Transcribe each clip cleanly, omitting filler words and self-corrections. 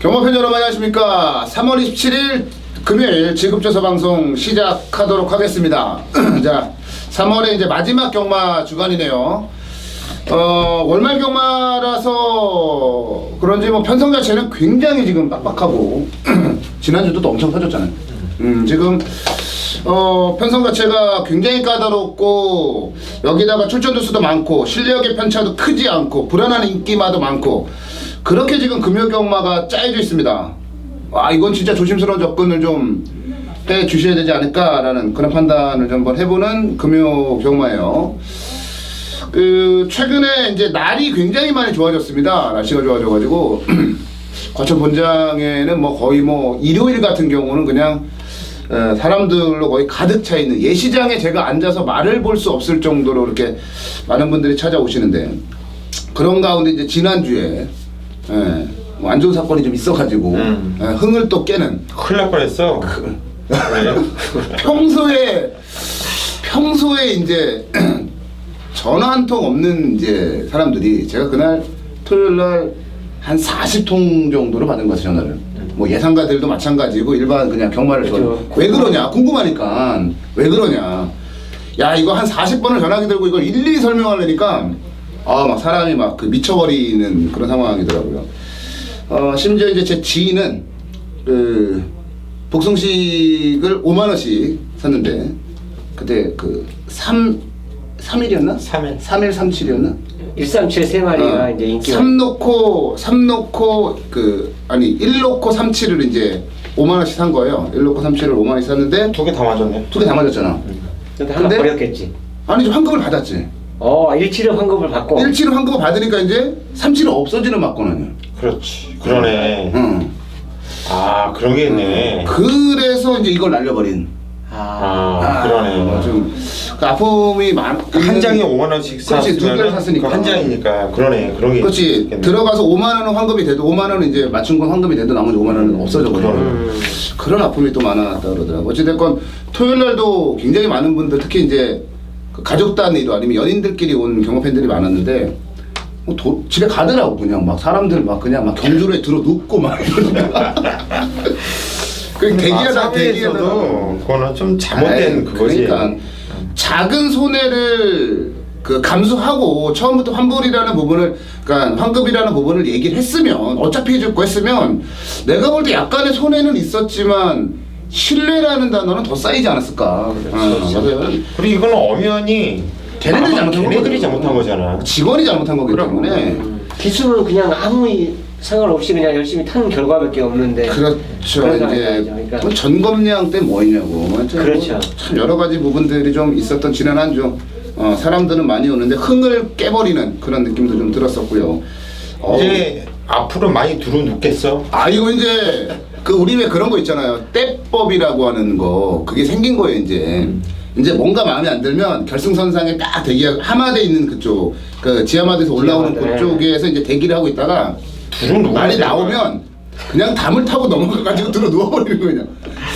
경마팬 여러분 안녕하십니까. 3월 27일 금요일 지급조사 방송 시작하도록 하겠습니다. 자, 3월에 이제 마지막 경마 주간이네요. 월말 경마라서 그런지 뭐 편성 자체는 굉장히 지금 빡빡하고 지난주도 또 엄청 터졌잖아요. 지금 편성 자체가 굉장히 까다롭고 여기다가 출전 두수도 많고 실력의 편차도 크지 않고 불안한 인기마도 많고 그렇게 지금 금요 경마가 짜여져 있습니다. 아, 이건 진짜 조심스러운 접근을 좀 해 주셔야 되지 않을까라는 그런 판단을 좀 한번 해보는 금요 경마예요. 최근에 이제 날이 굉장히 많이 좋아졌습니다. 날씨가 좋아져가지고 과천 본장에는 뭐 거의 뭐 일요일 같은 경우는 그냥 사람들로 거의 가득 차 있는 예시장에 제가 앉아서 말을 볼 수 없을 정도로 이렇게 많은 분들이 찾아오시는데 그런 가운데 이제 지난주에 뭐 안 좋은 사건이 좀 있어가지고 흥을 또 깨는 큰일 날 뻔했어. 평소에 이제 전화 한 통 없는 이제 사람들이 제가 그날 토요일 날 한 40통 정도로 받은 것 같아요, 전화를. 뭐 예상가들도 마찬가지고 일반 그냥 경마를 왜 그러냐 궁금하니까 왜 그러냐. 야, 이거 한 40번을 전화기 들고 이걸 일일이 설명하려니까 막 사람이 막 그 미쳐버리는 그런 상황이더라고요. 심지어 이제 제 지인은 그 복숭식을 5만 원씩 샀는데 그때 그 3일이었나? 3일 3.7이었나? 137 세 마리가 이제 인기가 3 놓고 1 놓고 37을 이제 5만 원씩 산 거예요. 1 놓고 37을 5만 원씩 샀는데 두 개 다 맞았네. 두 개 다 맞았잖아. 근데 하나 근데- 버렸겠지. 아니 좀 환급을 받았지. 1치를 환급을 받고 1치를 환급을 받으니까 이제 37은 없어지는 맞거든요. 그렇지. 그러네. 응. 아, 그런 게 있네. 그래서 이제 이걸 날려버린. 그러네. 좀 그 아픔이 한 장에 5만 원씩 그렇지, 두 개를 샀으면 샀으니까. 한 장이니까 그러네. 그런 게 그렇지. 있겠네. 들어가서 5만 원은 환급이 돼도 5만 원은 이제 맞춘 건 환급이 돼도 나머지 5만 원은 없어졌거든요. 그런 아픔이 또 많았다 그러더라고. 어찌됐건 토요일 날도 굉장히 많은 분들 특히 이제 그 가족 단위로 아니면 연인들끼리 온 경마팬들이 많았는데 뭐 집에 가더라고. 그냥 막 사람들 막 그냥 막 경주로에 들어 눕고 막 이러니까. 그 대기하다 대기에서도 그거는 좀 잘못된 그거지. 그러니까 작은 손해를 그 감수하고 처음부터 환불이라는 부분을, 그러니까 환급이라는 부분을 얘기를 했으면 어차피 해줄 거 했으면 내가 볼 때 약간의 손해는 있었지만 신뢰라는 단어는 더 쌓이지 않았을까. 맞아요. 그리고 이거는 엄연히 걔네들이 잘못한 걔네들이 거거든. 잘못한 거잖아. 직원이 잘못한 거기 때문에. 기술은 그냥 아무 상관없이 그냥 열심히 탄 결과밖에 없는데 그렇죠. 그런 이제 상황이죠. 그러니까 뭐 전검량 때 뭐했냐고. 그렇죠. 참 여러 가지 부분들이 좀 있었던 지난 한 주. 사람들은 많이 오는데 흥을 깨버리는 그런 느낌도 좀 들었었고요. 이제 앞으로 많이 두루 눕겠어. 이거 이제 그 우리 왜 그런 거 있잖아요. 때법이라고 하는 거 그게 생긴 거예요. 이제 뭔가 마음에 안 들면 결승선상에 딱 하마대 있는 그쪽 그 지하마대에서 올라오는 지하마대. 그쪽에서 이제 대기를 하고 있다가 두루 누워. 말이 나오면 그냥 담을 타고 넘어가가지고 들어 누워버리는 거냐.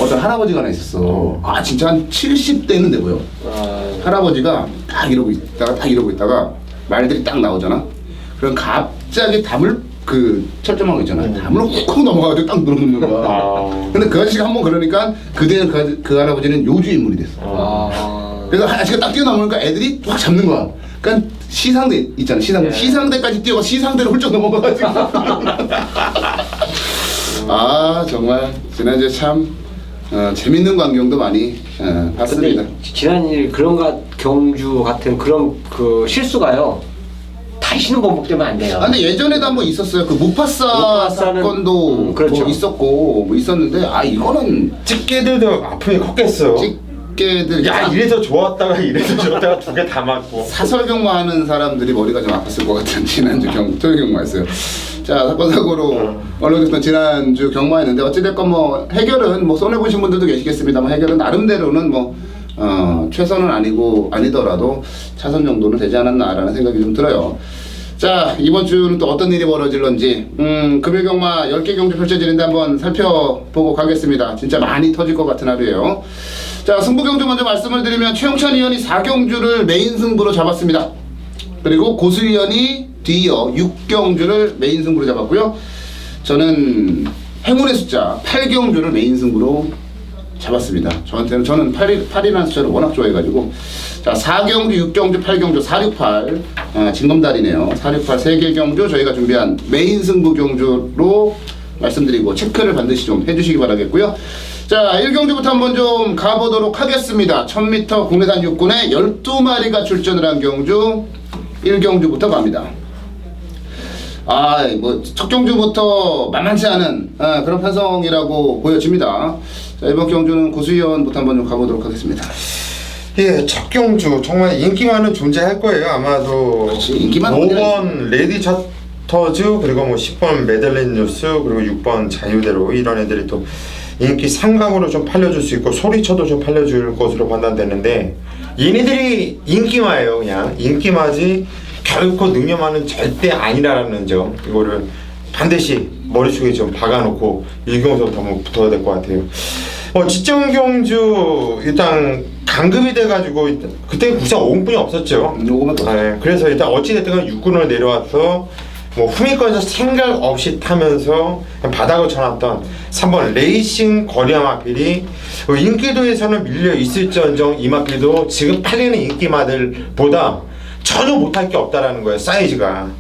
어떤 할아버지가 하나 있었어. 진짜 한 70대는 돼 보여. 할아버지가 딱 이러고 있다가 말들이 딱 나오잖아. 그럼 갑자기 담을 그 철조망 있잖아. 담을 훅 넘어가가지고 딱 늘어놓는 거야. 근데 그 아저씨가 한번 그러니까 그 할아버지는 요주 인물이 됐어. 그래서 아저씨가 딱 뛰어넘으니까 애들이 확 잡는 거야. 그러니까 시상대 있잖아. 시상대까지 뛰어가 시상대를 훌쩍 넘어가가지고. 정말 지난주에 참 재밌는 광경도 많이 봤습니다. 근데 지난일 그런 경주 같은 그런 그 실수가요 다시는 반복되면 안 돼요. 근데 예전에도 한번 있었어요. 그 무파사 사건도 그렇죠. 뭐 있었고 뭐 있었는데 이거는 집게들도 아픔이 컸겠어. 집게들 이래서 좋았다가 이래서 좋았다가 두 개 다 맞고. 사설 경마하는 사람들이 머리가 좀 아팠을 것 같은 지난주 토요일 경마였어요. 자, 사건 사고로 언론에서 지난주 경마했는데 어찌됐건 뭐 해결은 뭐 손해 보신 분들도 계시겠습니다만 해결은 나름대로는 뭐 최선은 아니더라도 차선 정도는 되지 않았나라는 생각이 좀 들어요. 자, 이번 주는 또 어떤 일이 벌어질런지 금요 경마 10개 경주 펼쳐지는데 한번 살펴보고 가겠습니다. 진짜 많이 터질 것 같은 하루예요. 자, 승부 경주 먼저 말씀을 드리면 최용찬 의원이 4경주를 메인 승부로 잡았습니다. 그리고 고수 의원이 뒤이어 6경주를 메인 승부로 잡았고요. 저는 행운의 숫자 8경주를 메인 승부로 잡았습니다. 저는 8이라는 숫자를 워낙 좋아해가지고 자 4경주, 6경주, 8경주, 468 징검다리네요. 468 3개 경주 저희가 준비한 메인 승부 경주로 말씀드리고 체크를 반드시 좀 해주시기 바라겠고요. 자 1경주부터 한번 좀 가보도록 하겠습니다. 1000m 국내산 육군에 12마리가 출전을 한 경주 1경주부터 갑니다. 뭐 첫 경주부터 만만치 않은 그런 편성이라고 보여집니다. 자, 이번 경주는 고수위원부터 한번 좀 가보도록 하겠습니다. 예, 첫 경주 정말 인기 많은 존재할 거예요. 아마도 그렇지, 인기 많은 5번 레디 차터즈 그리고 뭐 10번 메들린 뉴스 그리고 6번 자유대로 이런 애들이 또 인기 상강으로 좀 팔려줄 수 있고 소리쳐도 좀 팔려줄 것으로 판단되는데 얘네들이 인기마예요. 그냥 인기마지 결코 능력만은 절대 아니라는 점 이거를 반드시 머릿속에 좀 박아놓고 1경주부터 한번 붙어야 될 것 같아요. 지정 경주 일단 강급이 돼가지고 그때 국산 5분이 없었죠. 요거만 더. 네, 그래서 일단 어찌됐든 육군으로 내려와서 뭐 후미권에서 생각 없이 타면서 그냥 바닥을 쳐놨던 3번 레이싱 거리마필이 인기도에서는 밀려 있을지언정 이 마필도 지금 팔리는 인기마들보다 전혀 못할 게 없다라는 거예요. 사이즈가.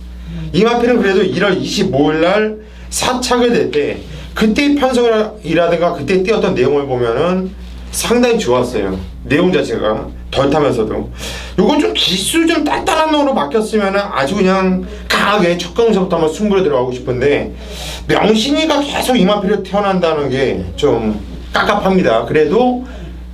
이 마필은 그래도 1월 25일 날 사착을 낼 때 그때 편성이라든가 그때 뛰었던 내용을 보면은 상당히 좋았어요. 내용 자체가 덜 타면서도 요건 좀 기술 좀 단단한 놈으로 바뀌었으면은 아주 그냥 강하게 첫 경기서부터 한번 승부를 들어가고 싶은데 명신이가 계속 이마필로 태어난다는 게 좀 깝깝합니다. 그래도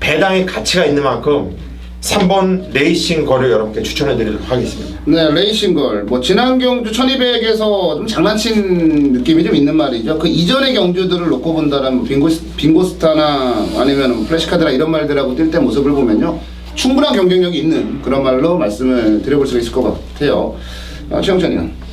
배당의 가치가 있는 만큼 3번 레이싱 걸을 여러분께 추천해 드리도록 하겠습니다. 네, 레이싱걸. 뭐 지난 경주 1200에서 좀 장난친 느낌이 좀 있는 말이죠. 그 이전의 경주들을 놓고 본다면 빙고스타나 아니면 플래시카드나 이런 말들하고 뛸 때 모습을 보면요, 충분한 경쟁력이 있는 그런 말로 말씀을 드려볼 수가 있을 것 같아요. 최영찬이요.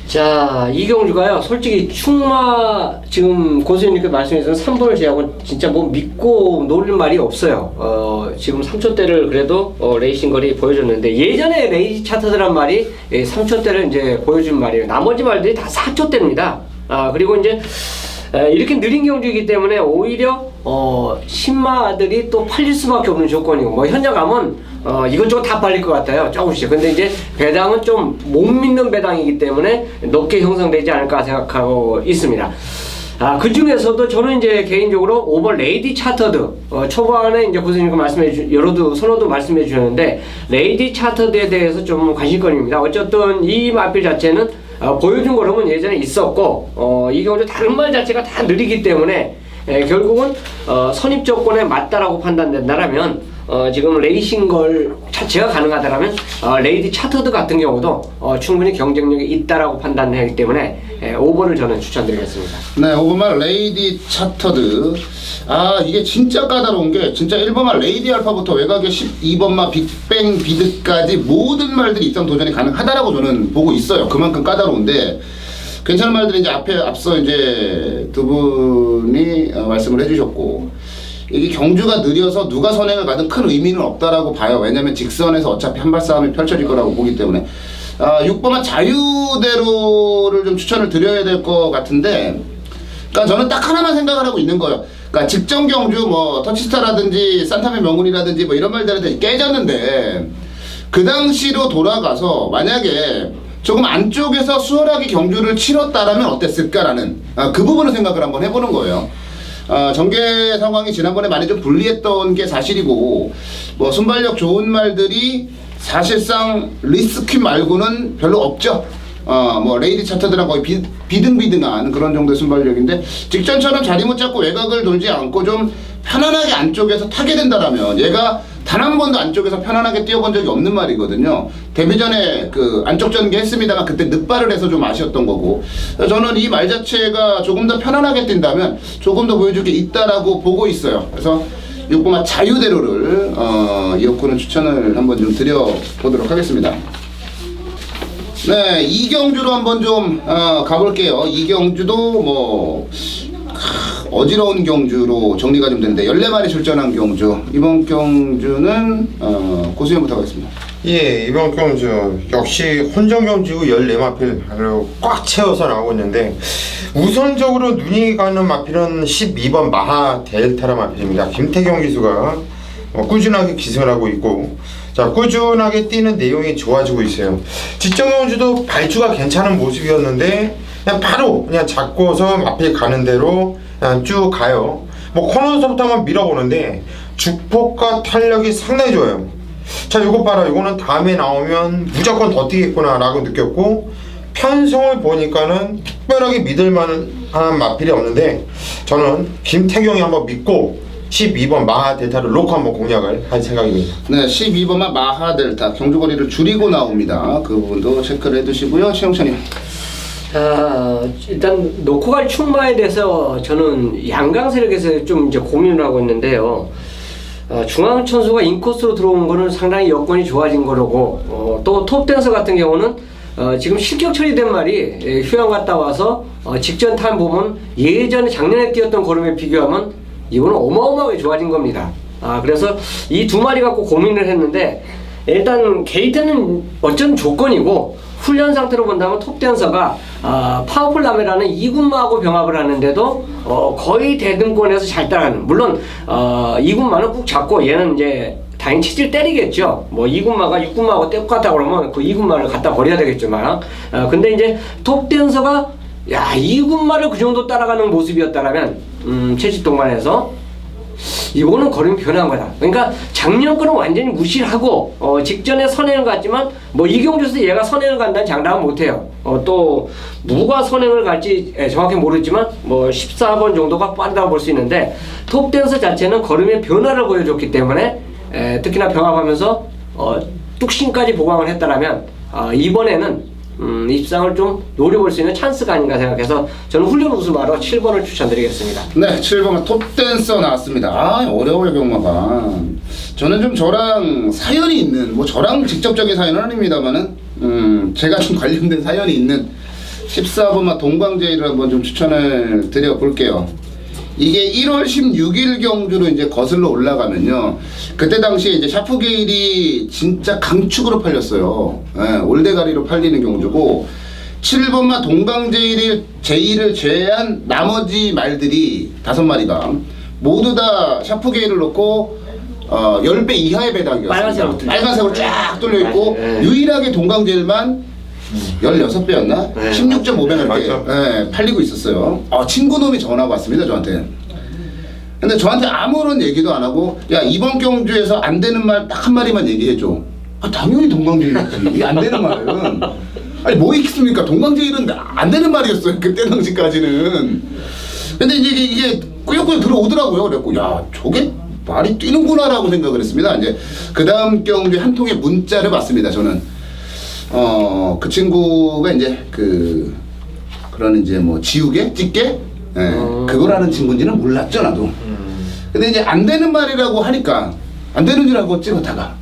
자, 이 경주가요, 솔직히 충마, 지금 고수님께 말씀해주신 3번을 제하고 진짜 뭐 믿고 노릴 말이 없어요. 지금 3초대를 그래도 레이싱거리 보여줬는데, 예전에 레이지 차트드란 말이 3초대를 이제 보여준 말이에요. 나머지 말들이 다 4초대입니다. 그리고 이제 이렇게 느린 경주이기 때문에 오히려 신마들이 또 팔릴 수밖에 없는 조건이고, 뭐 현장감은 이것저것 다 팔릴 것 같아요, 조금씩. 근데 이제 배당은 좀 못 믿는 배당이기 때문에 높게 형성되지 않을까 생각하고 있습니다. 그 중에서도 저는 이제 개인적으로 5번 레이디 차터드, 초반에 이제 고수님과 여러도 선호도 말씀해 주셨는데, 레이디 차터드에 대해서 좀 관심거리입니다. 어쨌든 이 마필 자체는 보여준 걸음은 예전에 있었고, 이 경우 다른 말 자체가 다 느리기 때문에 결국은 선입 조건에 맞다라고 판단된다라면, 지금 레이싱걸 자체가 가능하다라면 레이디 차터드 같은 경우도 충분히 경쟁력이 있다라고 판단하기 때문에 5번을 저는 추천드리겠습니다. 네, 5번말 레이디 차터드. 이게 진짜 까다로운 게, 진짜 1번말 레이디 알파부터 외곽의 12번말 빅뱅 비드까지 모든 말들이 입상 도전이 가능하다라고 저는 보고 있어요. 그만큼 까다로운데, 괜찮은 말들이 이제 앞서 이제 두 분이 말씀을 해주셨고, 이게 경주가 느려서 누가 선행을 가든 큰 의미는 없다라고 봐요. 왜냐면 직선에서 어차피 한발 싸움이 펼쳐질 거라고 보기 때문에. 6번은 자유대로를 좀 추천을 드려야 될 것 같은데, 그러니까 저는 딱 하나만 생각을 하고 있는 거예요. 그러니까 직전 경주 뭐 터치스타라든지 산타페 명운이라든지 뭐 이런 말들한테 깨졌는데, 그 당시로 돌아가서 만약에 조금 안쪽에서 수월하게 경주를 치렀다라면 어땠을까라는 그 부분을 생각을 한번 해보는 거예요. 전개 상황이 지난번에 많이 좀 불리했던 게 사실이고, 뭐 순발력 좋은 말들이 사실상 리스크 말고는 별로 없죠. 뭐 레이디 차터드랑 거의 비등비등한 그런 정도의 순발력인데, 직전처럼 자리 못 잡고 외곽을 돌지 않고 좀 편안하게 안쪽에서 타게 된다라면, 얘가 단 한 번도 안쪽에서 편안하게 뛰어본 적이 없는 말이거든요. 데뷔 전에 그 안쪽 전개 했습니다만 그때 늑발을 해서 좀 아쉬웠던 거고, 저는 이 말 자체가 조금 더 편안하게 뛴다면 조금 더 보여줄 게 있다라고 보고 있어요. 그래서 6번마 자유대로를 이어코는 추천을 한번 좀 드려보도록 하겠습니다. 네, 이경주로 한번 좀 가볼게요. 이경주도 뭐 어지러운 경주로 정리가 좀 되는데, 14마리 출전한 경주. 이번 경주는 고수연부터 가겠습니다. 예, 이번 경주 역시 혼전 경주고 14마필로 꽉 채워서 나오고 있는데 우선적으로 눈이 가는 마필은 12번 마하 델타라 마필입니다. 김태경 기수가 꾸준하게 기승을 하고 있고, 자, 꾸준하게 뛰는 내용이 좋아지고 있어요. 직전 경주도 발주가 괜찮은 모습이었는데 그냥 바로 그냥 잡고서 마필 가는 대로 그냥 쭉 가요. 뭐 코너서부터 한번 밀어보는데 주폭과 탄력이 상당히 좋아요. 자, 이거 봐라. 이거는 다음에 나오면 무조건 더 뛰겠구나 라고 느꼈고, 편성을 보니까는 특별하게 믿을만한 마필이 없는데 저는 김태경이 한번 믿고 12번 마하 델타를 놓고 한번 공략을 할 생각입니다. 네, 12번만 마하 델타 경주거리를 줄이고 나옵니다. 그 부분도 체크를 해두시고요. 최영찬님. 자, 일단 놓고 갈 충마에 대해서 저는 양강 세력에서 좀 이제 고민을 하고 있는데요. 중앙천수가 인코스로 들어온 거는 상당히 여건이 좋아진 거라고, 또 톱댄서 같은 경우는 지금 실격 처리된 말이 휴양 갔다 와서 직전 타임 보면 예전에 작년에 뛰었던 걸음에 비교하면 이거는 어마어마하게 좋아진 겁니다. 그래서 이 두 마리 갖고 고민을 했는데, 일단 게이트는 어쩐 조건이고 훈련 상태로 본다면 톱댄서가 파워풀 라메라는 2군마하고 병합을 하는데도 거의 대등권에서 잘 따라가는, 물론 2군마는 꾹 잡고 얘는 이제 당연히 치질 때리겠죠. 뭐 2군마가 6군마하고 똑같다 그러면 그 2군마를 갖다 버려야 되겠지만, 근데 이제 톱댄서가 2군마를 그 정도 따라가는 모습이었다라면 채집 동반에서 이거는 걸음이 변한 거다. 그러니까 작년 거는 완전히 무시를 하고 직전에 선행을 갔지만 뭐 이경주에서 얘가 선행을 간다는 장담은 못해요. 또 누가 선행을 갈지 정확히 모르지만 뭐 14번 정도가 빠르다고 볼 수 있는데, 톱댄서 자체는 걸음의 변화를 보여줬기 때문에 특히나 병합하면서 뚝심까지 보강을 했다라면 이번에는 입상을 좀 노려볼 수 있는 찬스가 아닌가 생각해서 저는 훈련 우승마로 7번을 추천드리겠습니다. 네, 7번 톱댄서 나왔습니다. 어려워요, 경마가. 저는 좀 저랑 사연이 있는, 뭐 저랑 직접적인 사연은 아닙니다만은 제가 좀 관련된 사연이 있는 14번마 동광제일을 한번 좀 추천을 드려볼게요. 이게 1월 16일 경주로 이제 거슬러 올라가면요, 그때 당시에 이제 샤프게일이 진짜 강축으로 팔렸어요. 올대가리로 팔리는 경주고, 7번마 동강제일을 제외한 나머지 말들이 5마리가 모두 다 샤프게일을 놓고 10배 이하의 배당이었습니다. 빨간색으로 쫙 뚫려있고, 유일하게 동강제일만 16배였나? 16.5배를 팔리고 있었어요. 친구놈이 전화가 왔습니다, 저한테. 근데 저한테 아무런 얘기도 안 하고, 야, 이번 경주에서 안 되는 말 딱 한 마리만 얘기해줘. 당연히 동강제일이지. 이게 안 되는 말은. 아니, 뭐 있겠습니까? 동강제일은 안 되는 말이었어요, 그때 당시까지는. 근데 이제 이게 꾸역꾸역 들어오더라고요. 그래갖고, 야, 저게 말이 뛰는구나라고 생각을 했습니다. 이제 그 다음 경주에 한 통의 문자를 받습니다, 저는. 그 친구가 이제 그런 이제 뭐 지우개? 찢게? 그거라는 친구인지는 몰랐죠, 나도. 근데 이제 안 되는 말이라고 하니까 안 되는 줄 알고 찍었다가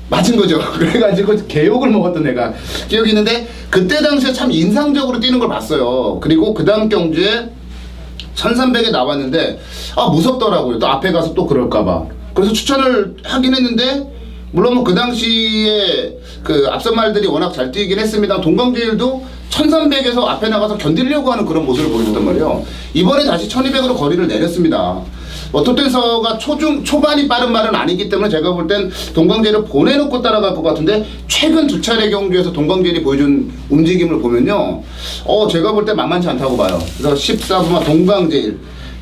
맞은 거죠. 그래가지고 개욕을 먹었던 애가 기억이 있는데, 그때 당시에 참 인상적으로 뛰는 걸 봤어요. 그리고 그 다음 경주에 1300에 나왔는데 무섭더라고요. 또 앞에 가서 또 그럴까봐. 그래서 추천을 하긴 했는데, 물론 뭐 그 당시에 그 앞선 말들이 워낙 잘 뛰긴 했습니다. 동강제일도 1300에서 앞에 나가서 견디려고 하는 그런 모습을 보여줬단 말이에요. 이번에 다시 1200으로 거리를 내렸습니다. 톱댄서가 초반이 빠른 말은 아니기 때문에 제가 볼 땐 동강제일을 보내놓고 따라갈 것 같은데, 최근 2차례 경주에서 동강제일이 보여준 움직임을 보면요, 제가 볼 때 만만치 않다고 봐요. 그래서 14번마 동강제일,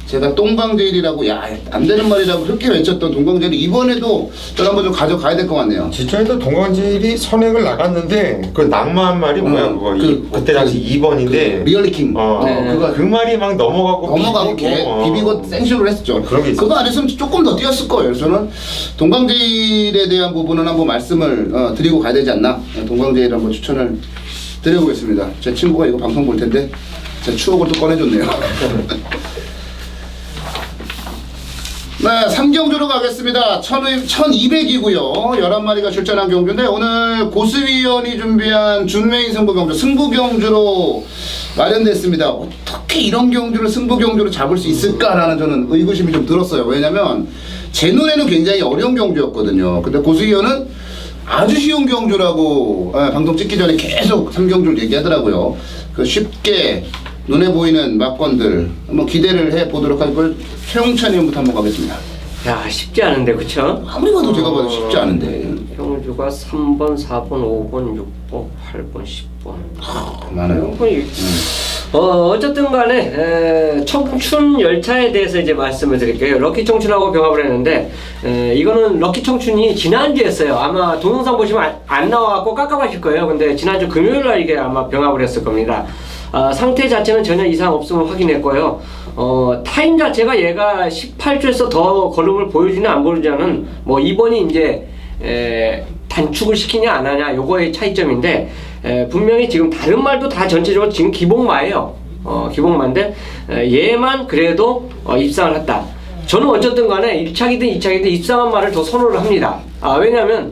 제가 똥강제일이라고 안 되는 말이라고 그렇게 외쳤던 동강제일이 이번에도 저는 한번 좀 가져가야 될 것 같네요. 직전에도 동강제일이 선행을 나갔는데 그 낭만 말이 뭐야, 그거. 그때 당시 2번인데 리얼리킹. 그 말이 막 넘어가고 비비고 생쇼를 했었죠. 그런 게 있었죠. 그거 안 했으면 조금 더 뛰었을 거예요. 저는 동강제일에 대한 부분은 한번 말씀을 드리고 가야 되지 않나. 동강제일 한번 추천을 드려보겠습니다. 제 친구가 이거 방송 볼 텐데 제 추억을 또 꺼내줬네요. 네, 3경주로 가겠습니다. 1200이고요. 11마리가 출전한 경주인데, 오늘 고수위원이 준비한 준메인 승부경주, 승부경주로 마련됐습니다. 어떻게 이런 경주를 승부경주로 잡을 수 있을까라는 저는 의구심이 좀 들었어요. 왜냐면 제 눈에는 굉장히 어려운 경주였거든요. 근데 고수위원은 아주 쉬운 경주라고 방송 찍기 전에 계속 3경주를 얘기하더라고요. 그 쉽게 눈에 보이는 막건들 한번 기대를 해보도록 하고요. 최용찬 의원부터 한번 가겠습니다. 야, 쉽지 않은데, 그쵸? 아무리 봐도 제가 봐도 쉽지 않은데. 경주가 3번, 4번, 5번, 6번, 8번, 10번. 많아요. 어쨌든 간에 청춘 열차에 대해서 이제 말씀을 드릴게요. 럭키 청춘하고 병합을 했는데 이거는 럭키 청춘이 지난주였어요. 아마 동영상 보시면 안 나와갖고 깜깜하실 거예요. 근데 지난주 금요일 날 이게 아마 병합을 했을 겁니다. 상태 자체는 전혀 이상 없음을 확인했고요. 타임 자체가 얘가 18초에서 더 걸음을 보여주냐 안 보여주냐는 뭐 이번이 이제 단축을 시키냐 안 하냐 요거의 차이점인데 분명히 지금 다른 말도 다 전체적으로 지금 기복마예요. 기복마인데 얘만 그래도 입상을 했다. 저는 어쨌든 간에 1차기든 2차기든 입상한 말을 더 선호를 합니다. 왜냐면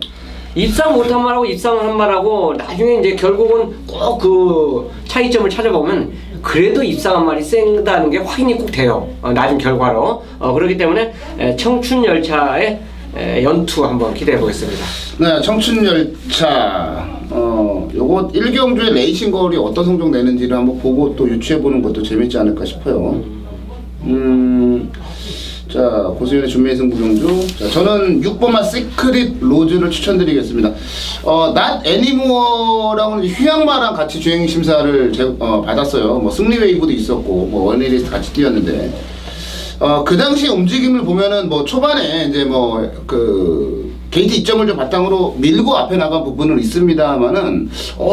입상 못한 말하고 입상한 말하고 나중에 이제 결국은 꼭 그 차이점을 찾아보면 그래도 입상한 말이 센다는 게 확인이 꼭 돼요. 나중 결과로. 그렇기 때문에 청춘 열차의 연투 한번 기대해 보겠습니다. 네, 청춘 열차. 요거 1경주의 레이싱 거울이 어떤 성적 내는지를 한번 보고 또 유추해 보는 것도 재밌지 않을까 싶어요. 자, 고수연의 준비의 승부경주. 자, 저는 6번마 시크릿 로즈를 추천드리겠습니다. Not Anymore라고는 휴양마랑 같이 주행 심사를 받았어요. 뭐 승리 웨이브도 있었고, 뭐 원리리스트 같이 뛰었는데, 그 당시 움직임을 보면은 뭐 초반에 이제 뭐 그 게이트 이점을 좀 바탕으로 밀고 앞에 나간 부분은 있습니다만은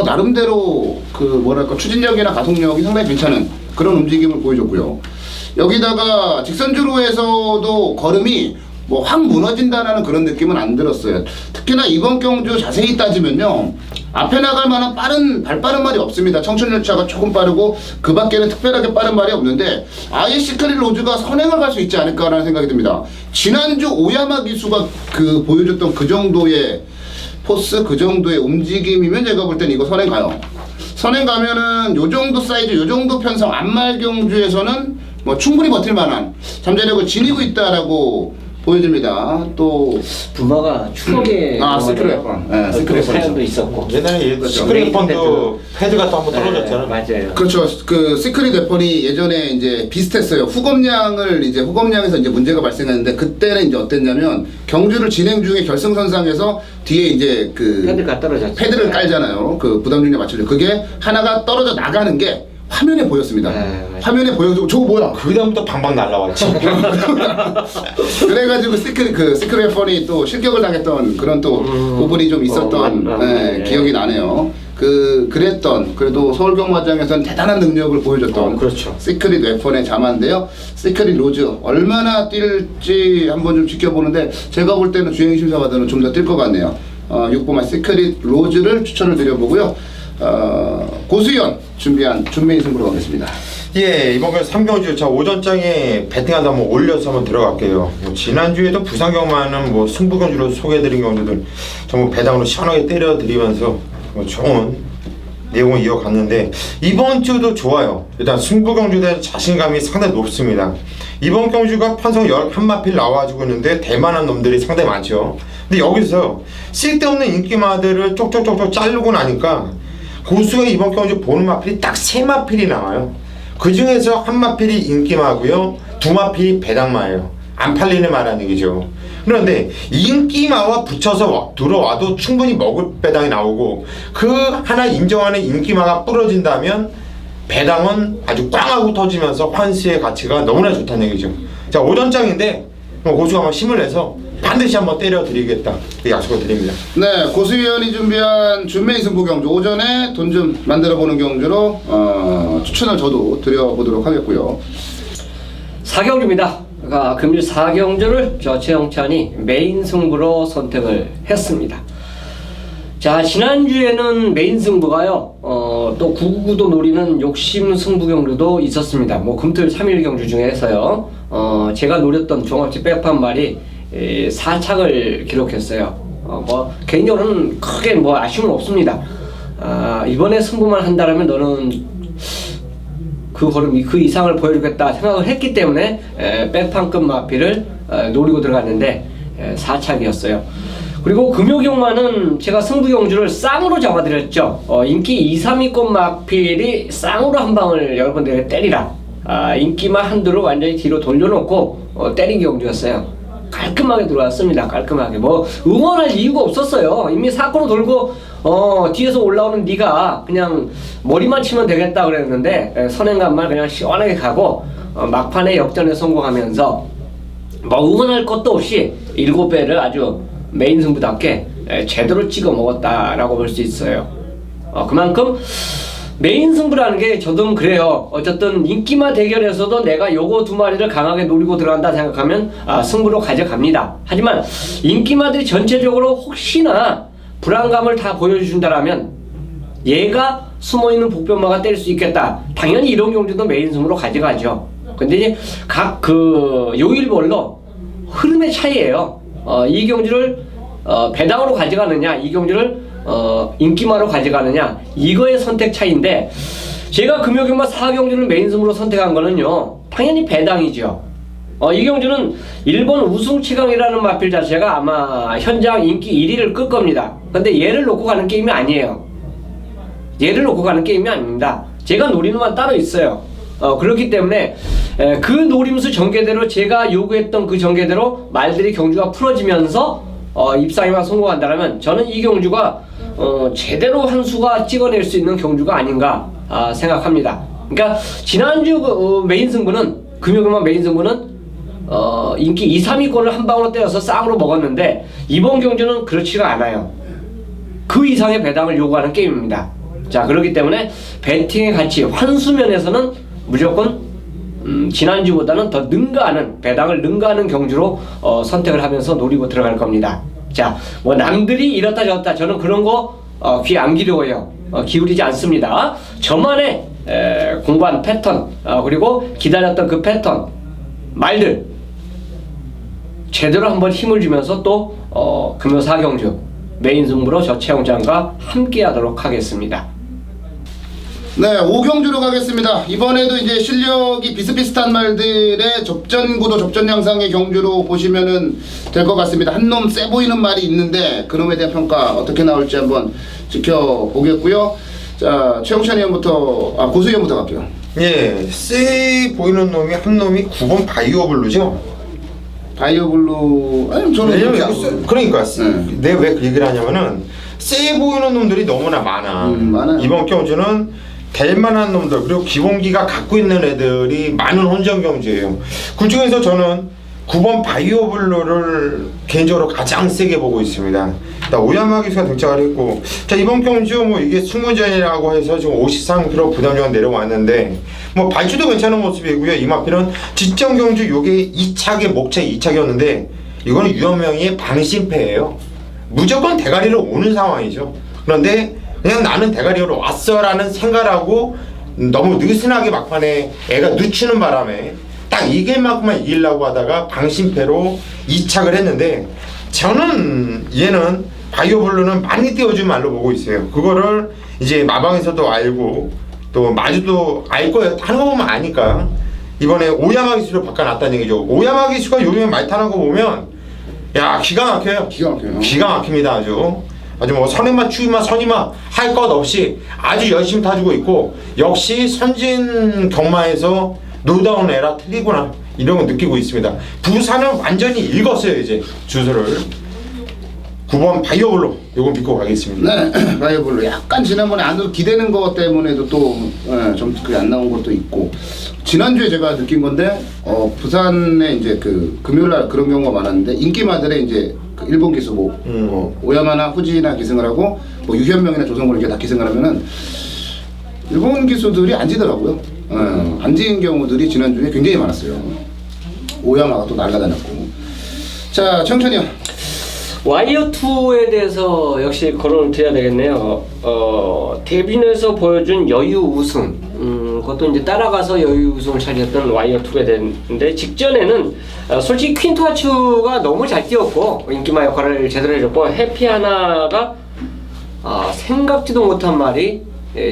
나름대로 그 뭐랄까 추진력이나 가속력이 상당히 괜찮은 그런 움직임을 보여줬고요. 여기다가 직선주로에서도 걸음이 뭐 확 무너진다라는 그런 느낌은 안 들었어요. 특히나 이번 경주 자세히 따지면요, 앞에 나갈 만한 발빠른 말이 없습니다. 청춘열차가 조금 빠르고 그 밖에는 특별하게 빠른 말이 없는데 아예 시크릿 로즈가 선행을 갈 수 있지 않을까라는 생각이 듭니다. 지난주 오야마 기수가 그 보여줬던 그 정도의 포스, 그 정도의 움직임이면 제가 볼 땐 이거 선행 가요. 선행 가면은 요 정도 사이즈, 요 정도 편성 안말 경주에서는 뭐 충분히 버틸 만한 잠재력을 지니고 있다라고 보여집니다. 또 부마가 추억의 시크릿 펀. 네, 시크릿 펀 사연도 있었고. 옛날에 시크릿 펀도 패드가 또 한번 떨어졌잖아요. 맞아요. 그렇죠. 그 시크릿 웨펀이 예전에 이제 비슷했어요. 후검량에서 이제 문제가 발생했는데 그때는 이제 어땠냐면 경주를 진행 중에 결승선상에서 뒤에 이제 그 패드가 떨어졌죠. 패드를 깔잖아요. 그 부담 중에 맞추려. 그게 하나가 떨어져 나가는 게 화면에 보였습니다. 화면에 보여서 저거 뭐야? 그 다음부터 방방 날라왔지. 그래가지고 시크릿 웨펀이 또 실격을 당했던 그런 또 부분이 좀 있었던 기억이 나네요. 그래도 서울경마장에서는 대단한 능력을 보여줬던 그렇죠. 시크릿 웨펀의 자마인데요. 시크릿 로즈 얼마나 뛸지 한번 좀 지켜보는데 제가 볼 때는 주행 심사받으면 좀 더 뛸 것 같네요. 6번마 시크릿 로즈를 추천을 드려보고요. 고수연 준비한 준비인 승부로 가겠습니다. 예, 이번 주 3경주 자 오전장에 배팅하다 한번 올려서 한번 들어갈게요. 뭐 지난주에도 부산경마는 뭐 승부경주로 소개해드린 경주들 전부 배당으로 시원하게 때려드리면서 뭐 좋은 내용을 이어갔는데 이번 주도 좋아요. 일단 승부경주에 대한 자신감이 상당히 높습니다. 이번 경주가 편성 11마필 나와주고 있는데 대만한 놈들이 상당히 많죠. 근데 여기서 쓸데없는 인기마들을 쪽쪽쪽쪽 자르고 나니까 고수의 이번 경주 보는 마필이 딱 3마필이 나와요. 그 중에서 한 마필이 인기마고요, 2마필이 배당마예요. 안 팔리는 마라는 얘기죠. 그런데 인기마와 붙여서 들어와도 충분히 먹을 배당이 나오고 그 하나 인정하는 인기마가 부러진다면 배당은 아주 꽝하고 터지면서 환수의 가치가 너무나 좋다는 얘기죠. 자, 오전장인데 고수가 한번 힘을 내서 반드시 한번 때려드리겠다 약속을 드립니다. 네, 고수위원이 준비한 준메인 승부 경주 오전에 돈 좀 만들어보는 경주로 추천을 저도 드려보도록 하겠고요. 4경주입니다. 그러니까 금일 4경주를 저 최영찬이 메인 승부로 선택을 했습니다. 자, 지난주에는 메인 승부가요, 또 999도 노리는 욕심 승부 경주도 있었습니다. 뭐 금토일 3일 경주 중에서요, 제가 노렸던 종합지 백판 말이 4착을 기록했어요. 뭐 개인적으로는 크게 뭐 아쉬움은 없습니다. 이번에 승부만 한다라면 너는 그 걸음 그 이상을 보여주겠다 생각을 했기 때문에 백판급 마피를 노리고 들어갔는데 4착이었어요. 그리고 금요경마는 제가 승부 경주를 쌍으로 잡아드렸죠. 인기 2, 3위권 막필이 쌍으로 한 방을 여러분들에게 때리라. 인기만 한두를 완전히 뒤로 돌려놓고 때린 경주였어요. 깔끔하게 들어왔습니다. 깔끔하게. 뭐 응원할 이유가 없었어요. 이미 사건으로 돌고 뒤에서 올라오는 네가 그냥 머리만 치면 되겠다 그랬는데 선행간만 그냥 시원하게 가고 막판에 역전에 성공하면서 뭐 응원할 것도 없이 7배를 아주 메인 승부답게 제대로 찍어 먹었다라고 볼 수 있어요. 그만큼 메인 승부라는 게 저도 그래요. 어쨌든 인기마 대결에서도 내가 요거 2마리를 강하게 노리고 들어간다 생각하면 승부로 가져갑니다. 하지만 인기마들이 전체적으로 혹시나 불안감을 다 보여준다라면 얘가 숨어있는 복변마가 때릴 수 있겠다. 당연히 이런 경주도 메인 승부로 가져가죠. 근데 이제 각 요일별로 흐름의 차이예요. 이 경주를 배당으로 가져가느냐, 이 경주를 인기마로 가져가느냐, 이거의 선택 차이인데, 제가 금요경마 4경주를 메인 승부로 선택한 거는요, 당연히 배당이죠. 이 경주는 일본 우승 최강이라는 마필 자체가 아마 현장 인기 1위를 끌 겁니다. 근데 얘를 놓고 가는 게임이 아니에요. 얘를 놓고 가는 게임이 아닙니다. 제가 노리는 건 따로 있어요. 그렇기 때문에 그 노림수 전개대로 제가 요구했던 그 전개대로 말들이 경주가 풀어지면서 입상에만 성공한다면 저는 이 경주가 제대로 한 수가 찍어낼 수 있는 경주가 아닌가 생각합니다. 그러니까 지난주 메인 승부는 금요일만 메인 승부는 인기 2, 3위권을 한 방으로 떼어서 쌍으로 먹었는데 이번 경주는 그렇지가 않아요. 그 이상의 배당을 요구하는 게임입니다. 자, 그렇기 때문에 배팅의 가치 환수면에서는 무조건 지난주보다는 더 능가하는 배당을 능가하는 경주로 선택을 하면서 노리고 들어갈 겁니다. 자, 뭐 남들이 이렇다 저렇다 저는 그런 거 귀 안 기울여요. 기울이지 않습니다. 저만의 공부한 패턴 그리고 기다렸던 그 패턴 말들 제대로 한번 힘을 주면서 또 금요 4경주 메인 승부로 저 최영장과 함께 하도록 하겠습니다. 네, 5경주로 가겠습니다. 이번에도 이제 실력이 비슷비슷한 말들의 접전구도 접전 양상의 경주로 보시면은 될 것 같습니다. 한 놈 세 보이는 말이 있는데 그놈에 대한 평가 어떻게 나올지 한번 지켜보겠고요. 자, 최영찬 의원부터, 고수 의원부터 갈게요. 예, 세 보이는 놈이 한 놈이 9번 바이오블루죠. 바이오블루, 아니 저는 그렇게 안 그러니까 내가 왜 그 얘기를 하냐면은 세 보이는 놈들이 너무나 많아. 많아요. 이번 경주는 될 만한 놈들 그리고 기본기가 갖고 있는 애들이 많은 혼전 경주예요. 그 중에서 저는 9번 바이오블루를 개인적으로 가장 세게 보고 있습니다. 오야마 기수가 등장을 했고, 자 이번 경주 뭐 이게 승무전이라고 해서 지금 53kg 부담조가 내려왔는데 뭐 발주도 괜찮은 모습이고요. 이 마필은 직전 경주 요게 2차계 목차 2차기였는데 이거는 유영명의 방심패예요. 무조건 대가리로 오는 상황이죠. 그런데 그냥 나는 대가리로 왔어라는 생각하고 너무 느슨하게 막판에 애가 늦추는 바람에 딱 이길만큼만 이기려고 하다가 방심패로 2착을 했는데, 저는 얘는 바이오블루는 많이 띄워준 말로 보고 있어요. 그거를 이제 마방에서도 알고 또 마주도 알 거예요. 하는 거 보면 아니까. 이번에 오야마 기수로 바꿔놨다는 얘기죠. 오야마 기수가 요즘에 말 타는 거 보면 야 기가 막혀요. 기가 막혀요. 기가 막힙니다. 아주 뭐 선행마 추임마 선임마 할 것 없이 아주 열심히 타주고 있고, 역시 선진 경마에서 놀다운 애라 틀리구나 이런 거 느끼고 있습니다. 부산은 완전히 읽었어요. 이제 주소를 9번 바이오블루 요거 믿고 가겠습니다. 네, 바이오블루 약간 지난번에 안으로 기대는 것 때문에도 또 좀 그게 안 나온 것도 있고, 지난주에 제가 느낀 건데 부산에 이제 그 금요일날 그런 경우가 많았는데 인기마들의 이제 그 일본 기수 오야마나 후지나 기승을 하고 뭐 유현명이나 조성곤 이렇게 다 기승을 하면은 일본 기수들이 안 지더라고요. 안 지는 경우들이 지난주에 굉장히 많았어요. 오야마가 또 날아다녔고. 자, 청천이요. 와이어2에 대해서 역시 거론을 드려야 되겠네요. 데뷔에서 보여준 여유 우승, 그것도 이제 따라가서 여유 우승을 차지했던 와이어2가 됐는데, 직전에는 솔직히 퀸토아추가 너무 잘 뛰었고 인기마 역할을 제대로 해줬고, 해피하나가 생각지도 못한 말이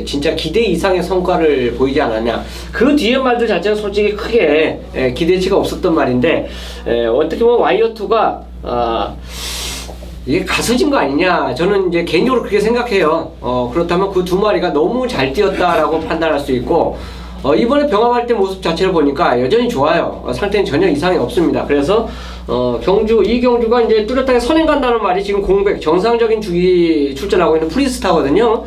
진짜 기대 이상의 성과를 보이지 않았냐. 그 뒤에 말들 자체는 솔직히 크게 기대치가 없었던 말인데, 어떻게 보면 와이어2가 이게 가서진 거 아니냐? 저는 이제 개인적으로 그렇게 생각해요. 그렇다면 그 두 마리가 너무 잘 뛰었다라고 판단할 수 있고, 이번에 병합할 때 모습 자체를 보니까 여전히 좋아요. 상태는 전혀 이상이 없습니다. 그래서 이 경주가 이제 뚜렷하게 선행 간다는 말이 지금 공백 정상적인 주기 출전하고 있는 프리스타거든요.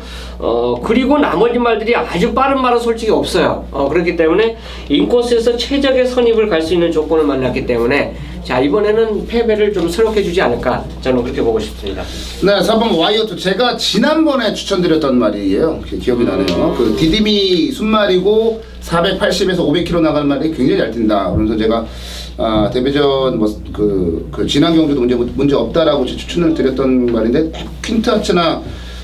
그리고 나머지 말들이 아주 빠른 말은 솔직히 없어요. 그렇기 때문에 인코스에서 최적의 선입을 갈 수 있는 조건을 만났기 때문에 자, 이번에는 패배를 좀 스럽게 주지 않을까, 저는 그렇게 보고 싶습니다. 네, 4번 와이어투. 제가 지난번에 추천드렸던 말이에요. 기억이 나네요. 그 디디미 순말이고 480에서 500km 나가는 말이 굉장히 잘 뛴다. 그래서 제가 데뷔전 그 지난 경주도 문제 없다라고 추천을 드렸던 말인데, 퀸트하츠나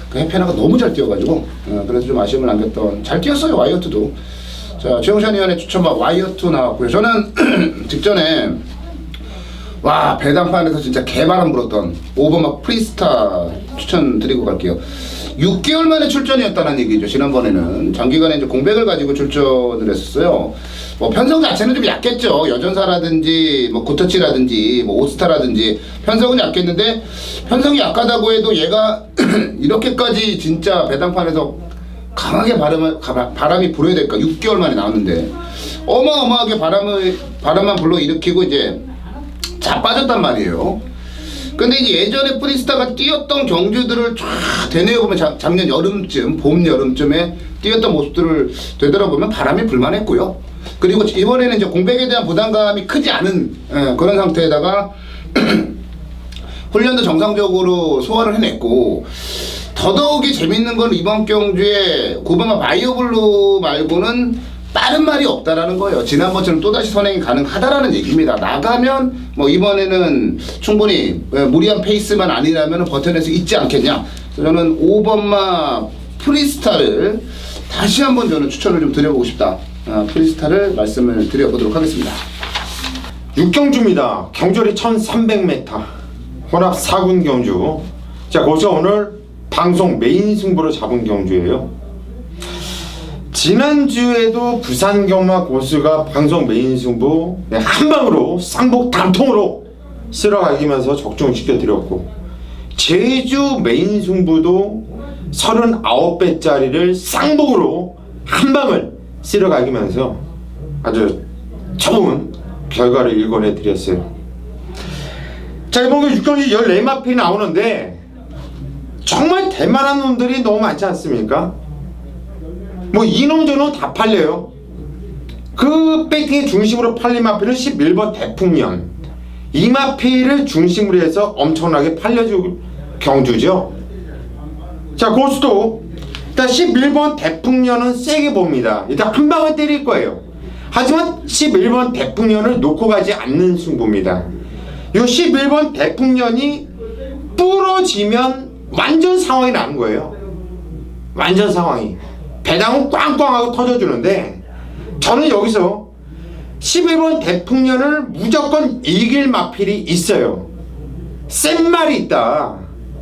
그 해페나가 너무 잘 뛰어가지고 그래서 좀 아쉬움을 남겼던. 잘 뛰었어요, 와이어투도. 자, 최영찬 위원의 추천막 와이어투 나왔고요. 저는 직전에 와, 배당판에서 진짜 개바람 불었던 5번막 프리스타 추천드리고 갈게요. 6개월 만에 출전이었다는 얘기죠. 지난번에는 장기간에 이제 공백을 가지고 출전을 했었어요. 뭐 편성 자체는 좀 약했죠. 여전사라든지 뭐 구터치라든지 뭐 오스타라든지 편성은 약했는데, 편성이 약하다고 해도 얘가 이렇게까지 진짜 배당판에서 강하게 바람이 불어야 될까? 6개월 만에 나왔는데 어마어마하게 바람만 불러일으키고 이제 자빠졌단 말이에요. 근데 이제 예전에 프리스타가 뛰었던 경주들을 쫙 되뇌어보면 작년 여름쯤, 봄 여름쯤에 뛰었던 모습들을 되돌아보면 바람이 불만했고요. 그리고 이번에는 이제 공백에 대한 부담감이 크지 않은 그런 상태에다가 훈련도 정상적으로 소화를 해냈고, 더더욱이 재밌는 건 이번 경주에 9번마 바이오블루 말고는 빠른 말이 없다라는 거예요. 지난번처럼 또다시 선행이 가능하다라는 얘기입니다. 나가면 뭐 이번에는 충분히 무리한 페이스만 아니라면 버텨낼 수 있지 않겠냐. 그래서 저는 5번마 프리스타를 다시 한번 저는 추천을 좀 드려보고 싶다. 프리스타를 말씀을 드려보도록 하겠습니다. 6경주입니다. 경주리 1300m 혼합 4군 경주. 자, 거기서 오늘 방송 메인 승부로 잡은 경주예요. 지난주에도 부산 경마 고수가 방송 메인 승부 한방으로 쌍복 단통으로 쓸어가기면서 적중시켜 드렸고, 제주 메인 승부도 39배짜리를 쌍복으로 한방을 쓸어가기면서 아주 좋은 결과를 일궈내 드렸어요. 자, 이번 6경기 14마필이 나오는데 정말 대만한 놈들이 너무 많지 않습니까? 뭐 이놈 저놈 다 팔려요. 그 배팅의 중심으로 팔린 마필은 11번 대풍년, 이 마필을 중심으로 해서 엄청나게 팔려줄 경주죠. 자, 고수도 일단 11번 대풍년은 세게 봅니다. 일단 한 방을 때릴 거예요. 하지만 11번 대풍년을 놓고 가지 않는 승부입니다. 이 11번 대풍년이 부러지면 완전 상황이 나는 거예요. 완전 상황이. 배당은 꽝꽝하고 터져주는데, 저는 여기서 11번 대풍년을 무조건 이길 마필이 있어요. 센 말이 있다.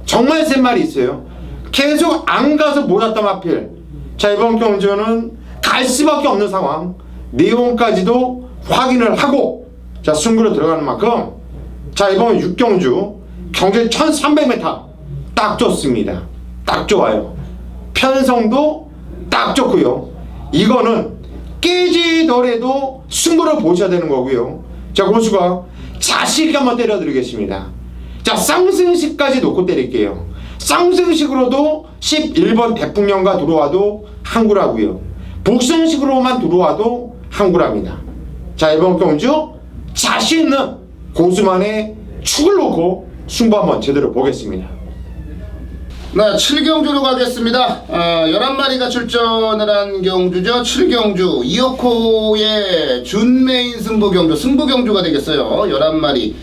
정말 센 말이 있어요. 계속 안 가서 못 왔다 마필. 자, 이번 경주는 갈 수밖에 없는 상황. 내용까지도 확인을 하고 자, 승부로 들어가는 만큼, 자, 이번 6경주 경주 1300m 딱 좋습니다. 딱 좋아요. 편성도 딱 좋고요. 이거는 깨지더라도 승부를 보셔야 되는 거고요. 자, 고수가 자식이 한번 때려드리겠습니다. 자, 쌍승식까지 놓고 때릴게요. 쌍승식으로도 11번 대풍년과 들어와도 항구라고요. 복승식으로만 들어와도 항구랍니다. 자, 이번 경주 자신 있는 고수만의 축을 놓고 승부 한번 제대로 보겠습니다. 네, 7경주로 가겠습니다. 11마리가 출전을 한 경주죠. 7경주 이어코의 준메인 승부 경주가 되겠어요. 11마리.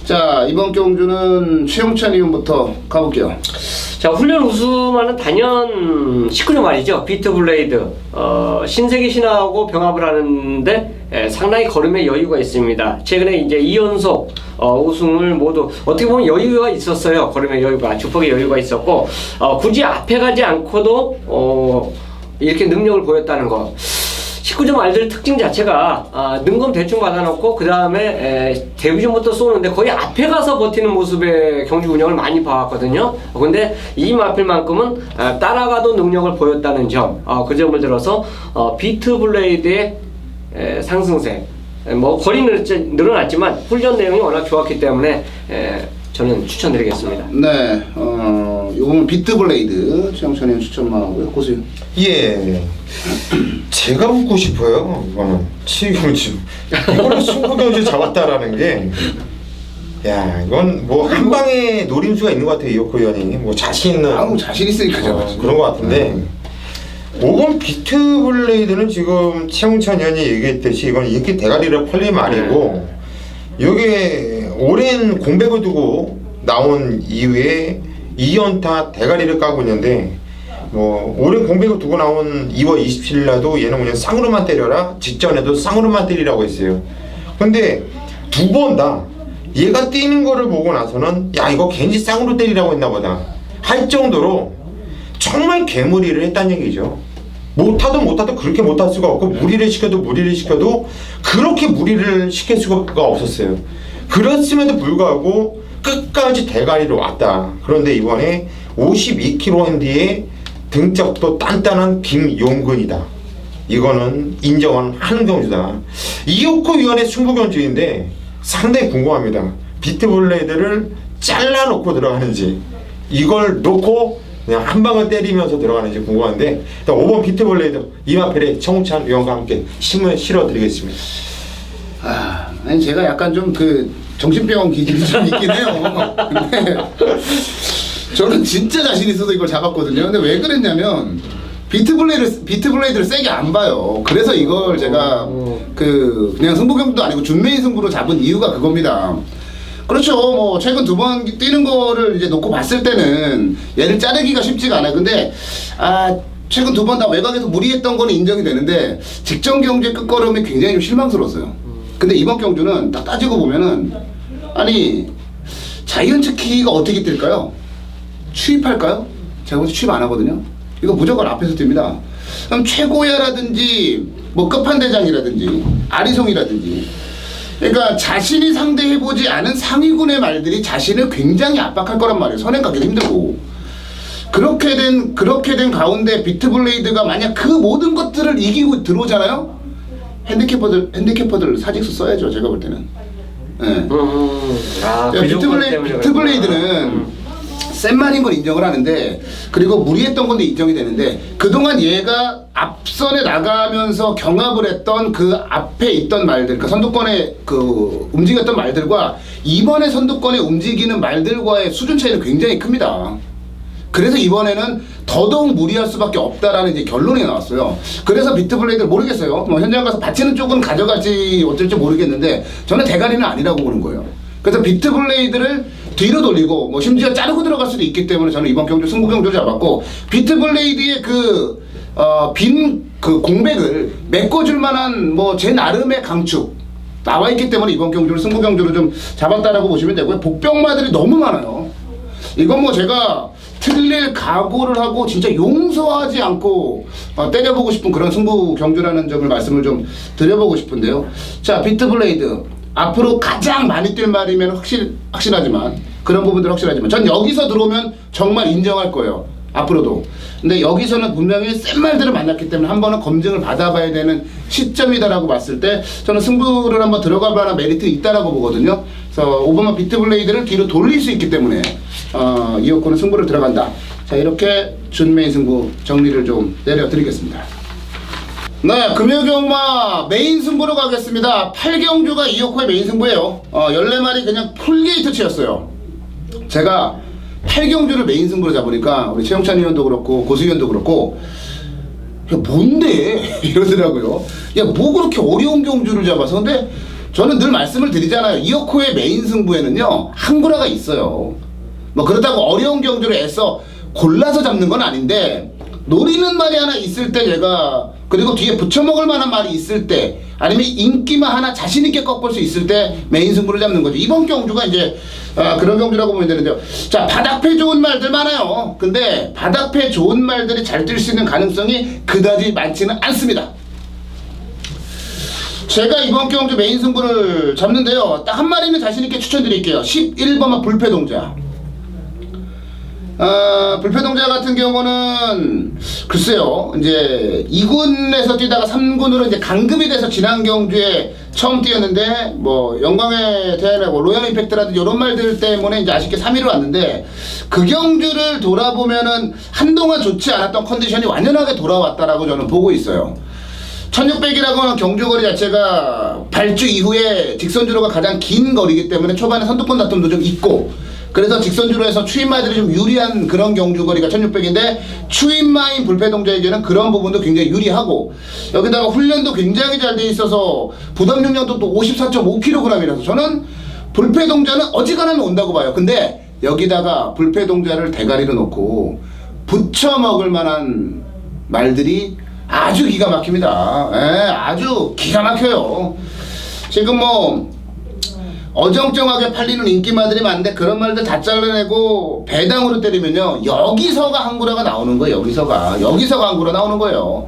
자, 이번 경주는 최영찬 의원부터 가볼게요. 자, 훈련 우수만은 단연 19년 말이죠. 비트블레이드 신세계 신화하고 병합을 하는데 상당히 걸음에 여유가 있습니다. 최근에 이제 2연속 우승을 모두 어떻게 보면 여유가 있었어요. 걸음에 여유가, 주폭에 여유가 있었고, 굳이 앞에 가지 않고도 이렇게 능력을 보였다는 거. 19점 말들 특징 자체가 능검 대충 받아놓고 그 다음에 데뷔전부터 쏘는데 거의 앞에 가서 버티는 모습의 경기 운영을 많이 봐왔거든요. 근데 이 마필만큼은 따라가도 능력을 보였다는 점, 그 점을 들어서 비트 블레이드의 상승세, 뭐 거리는 늘어났지만 훈련 내용이 워낙 좋았기 때문에 저는 추천드리겠습니다. 네, 요거는 비트블레이드 최영찬이 추천만 하고요. 고수요. 예, 제가 묻고 싶어요. 이거는 치경주 이거를 승부경주 잡았다라는 게, 야, 이건 뭐 한 방에 노림수가 있는 것 같아요. 이혁호 의원이 뭐 자신 있는 뭐 자신 있으니까 잡았지. 그런 것 같은데. 5번 비트블레이드는 지금 최홍찬 의원이 얘기했듯이 이건 인기 대가리를 펄린 말이고, 여기에 오랜 공백을 두고 나온 이후에 2연타 대가리를 까고 있는데, 뭐 오랜 공백을 두고 나온 2월 27일 날도 얘는 그냥 쌍으로만 때려라, 직전에도 쌍으로만 때리라고 했어요. 근데 두 번 다 얘가 뛰는 거를 보고 나서는 야, 이거 괜히 쌍으로 때리라고 했나 보다 할 정도로 정말 개무리를 했다는 얘기죠. 못하도 그렇게 못할 수가 없고, 무리를 시켜도 그렇게 무리를 시킬 수가 없었어요. 그렇음에도 불구하고 끝까지 대가리로 왔다. 그런데 이번에 52kg 핸디에 등짝도 단단한 김용근이다. 이거는 인정하는 경주다. 이혁호 위원의 승부 경주인데 상당히 궁금합니다. 비트블레이드를 잘라놓고 들어가는지, 이걸 놓고 그냥 한 방을 때리면서 들어가는지 궁금한데, 일단 5번 비트블레이드 이마펠의 청찬 위원과 함께 힘을 실어드리겠습니다. 아니 제가 약간 좀 그 정신병 기질이 좀 있긴 해요. 근데 저는 진짜 자신 있어서 이걸 잡았거든요. 근데 왜 그랬냐면 비트블레이드를 세게 안 봐요. 그래서 이걸 제가 그냥 승부경도 아니고 준메인 승부로 잡은 이유가 그겁니다. 그렇죠. 뭐 최근 2번 뛰는 거를 이제 놓고 봤을 때는 얘를 자르기가 쉽지가 않아요. 근데 최근 2번 다 외곽에서 무리했던 거는 인정이 되는데 직전 경주의 끝걸음이 굉장히 좀 실망스러웠어요. 근데 이번 경주는 딱 따지고 보면은, 아니 자이언츠 키가 어떻게 뛸까요? 추입할까요? 제가 보기엔 추입 안 하거든요. 이거 무조건 앞에서 뜁니다. 그럼 최고야라든지 뭐 끝판대장이라든지 아리송이라든지, 그러니까 자신이 상대해보지 않은 상위군의 말들이 자신을 굉장히 압박할 거란 말이에요. 선행 가기도 힘들고. 그렇게 된 가운데 비트블레이드가 만약 그 모든 것들을 이기고 들어오잖아요? 핸디캐퍼들 사직서 써야죠. 제가 볼 때는. 네. 비트블레이드는 센 말인 건 인정을 하는데, 그리고 무리했던 건데 인정이 되는데, 그동안 얘가 앞선에 나가면서 경합을 했던 그 앞에 있던 말들, 그러니까 선두권에 그 움직였던 말들과 이번에 선두권에 움직이는 말들과의 수준 차이는 굉장히 큽니다. 그래서 이번에는 더더욱 무리할 수밖에 없다라는 이제 결론이 나왔어요. 그래서 비트블레이드를 모르겠어요. 뭐 현장 가서 받치는 쪽은 가져갈지 어쩔지 모르겠는데, 저는 대가리는 아니라고 보는 거예요. 그래서 비트블레이드를 뒤로 돌리고 뭐 심지어 자르고 들어갈 수도 있기 때문에 저는 이번 경주 승부 경주를 잡았고, 비트블레이드의 빈 공백을 메꿔줄 만한 뭐 제 나름의 강축 나와 있기 때문에 이번 경주를 승부 경주로 좀 잡았다라고 보시면 되고요. 복병마들이 너무 많아요. 이건 뭐 제가 틀릴 각오를 하고 진짜 용서하지 않고 때려보고 싶은 그런 승부 경주라는 점을 말씀을 좀 드려보고 싶은데요. 자, 비트블레이드 앞으로 가장 많이 뛸 말이면 확실하지만, 그런 부분들 확실하지만, 전 여기서 들어오면 정말 인정할 거예요. 앞으로도. 근데 여기서는 분명히 센 말들을 만났기 때문에 한 번은 검증을 받아봐야 되는 시점이다라고 봤을 때, 저는 승부를 한번 들어갈 만한 메리트 있다라고 보거든요. 그래서 오버마 비트블레이드를 뒤로 돌릴 수 있기 때문에 이혁호는 승부를 들어간다. 자, 이렇게 준메인 승부 정리를 좀 내려드리겠습니다. 네, 금요경마 메인 승부로 가겠습니다. 8경주가 이혁호의 메인 승부예요. 14마리 그냥 풀게이트 치였어요. 제가 8경주를 메인 승부로 잡으니까 우리 최영찬 의원도 그렇고 고수 의원도 그렇고, 야 뭔데 이러더라고요. 야 뭐 그렇게 어려운 경주를 잡아서. 근데 저는 늘 말씀을 드리잖아요. 이혁호의 메인 승부에는요 한구라가 있어요. 뭐 그렇다고 어려운 경주를 애써 골라서 잡는 건 아닌데, 노리는 말이 하나 있을 때 제가, 그리고 뒤에 붙여먹을 만한 말이 있을 때, 아니면 인기만 하나 자신있게 꺾을 수 있을 때 메인 승부를 잡는 거죠. 이번 경주가 이제 그런 경주라고 보면 되는데요. 자, 바닥패 좋은 말들 많아요. 근데 바닥패 좋은 말들이 잘 뛸 수 있는 가능성이 그다지 많지는 않습니다. 제가 이번 경주 메인 승부를 잡는데요. 딱 한 마리는 자신있게 추천드릴게요. 11번마 불패동자. 불패동자 같은 경우는 글쎄요, 이제 2군에서 뛰다가 3군으로 이제 강급이 돼서 지난 경주에 처음 뛰었는데, 뭐 영광의 태양이나 뭐 로얄 임팩트라든지 이런 말들 때문에 이제 아쉽게 3위로 왔는데, 그 경주를 돌아보면은 한동안 좋지 않았던 컨디션이 완연하게 돌아왔다라고 저는 보고 있어요. 1600이라고 하는 경주 거리 자체가 발주 이후에 직선주로가 가장 긴 거리이기 때문에 초반에 선두권 다툼도 좀 있고, 그래서 직선주로 해서 추임마들이 좀 유리한 그런 경주 거리가 1600인데, 추임마인 불패동자에게는 그런 부분도 굉장히 유리하고, 여기다가 훈련도 굉장히 잘 돼 있어서 부담 용량도 또 54.5kg이라서 저는 불패동자는 어지간하면 온다고 봐요. 근데 여기다가 불패동자를 대가리로 놓고 부쳐 먹을 만한 말들이 아주 기가 막힙니다. 예, 아주 기가 막혀요. 지금 뭐 어정쩡하게 팔리는 인기마들이 많은데 그런 말들 다 잘라내고 배당으로 때리면요, 여기서가 항구라가 나오는 거예요. 여기서가 항구라 나오는 거예요.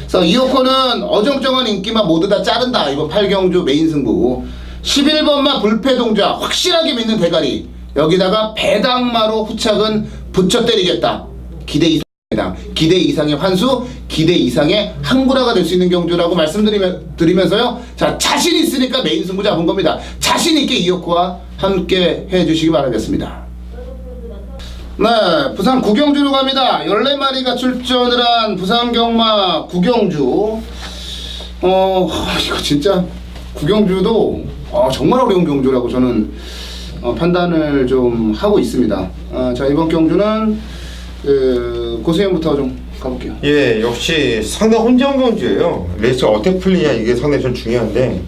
그래서 이호코는 어정쩡한 인기마 모두 다 자른다. 이번 8경주 메인 승부 11번마 불패동자 확실하게 믿는 대가리, 여기다가 배당마로 후착은 붙여 때리겠다. 기대 이상의 환수, 기대 이상의 항구라가 될 수 있는 경주라고 말씀드리면서요. 자, 자신 있으니까 메인 승부 잡은 겁니다. 자신 있게 이호코와 함께 해주시기 바라겠습니다. 네, 부산 구경주로 갑니다. 14마리가 출전을 한 부산 경마 구경주. 이거 진짜 구경주도 정말 어려운 경주라고 저는 판단을 좀 하고 있습니다. 자, 이번 경주는 고수형부터 좀 가볼게요. 예, 역시 상당 혼전 경주예요. 레이스가 어떻게 풀리냐 이게 상당히 좀 중요한데,